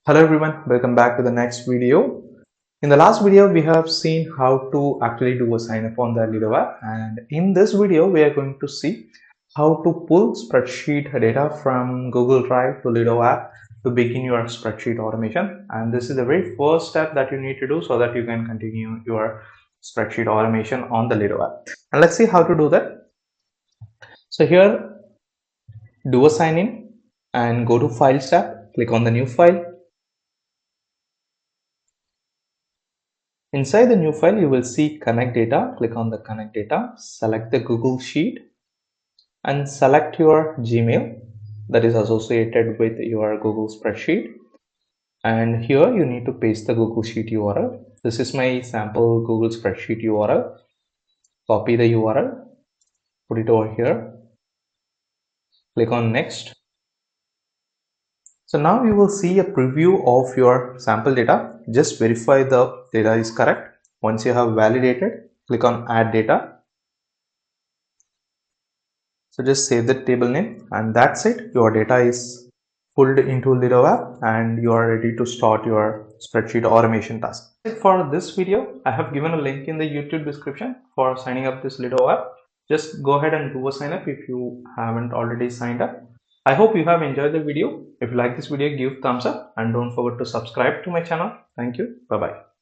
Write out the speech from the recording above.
Hello everyone, welcome back to the next video. In the last video, we have seen how to actually do a sign up on the Lido app, and in this video, we are going to see how to pull spreadsheet data from Google Drive to Lido app to begin your spreadsheet automation. And this is the very first step that you need to do so that you can continue your spreadsheet automation on the Lido app. And let's see how to do that. So here, do a sign in and go to Files tab, click on the new file. Inside the new file, you will see Connect Data. Click on the Connect Data, select the Google Sheet and select your Gmail that is associated with your Google Spreadsheet. And here you need to paste the Google Sheet URL. This is my sample Google Spreadsheet URL. Copy the URL, put it over here, click on Next. So now you will see a preview of your sample data. Just verify the data is correct. Once you have validated, click on Add Data. So just save the table name and that's it. Your data is pulled into Lido app and you are ready to start your spreadsheet automation task. For this video, I have given a link in the YouTube description for signing up this Lido app. Just go ahead and do a sign up if you haven't already signed up. I hope you have enjoyed the video. If you like this video, give thumbs up and don't forget to subscribe to my channel. Thank you. Bye-bye.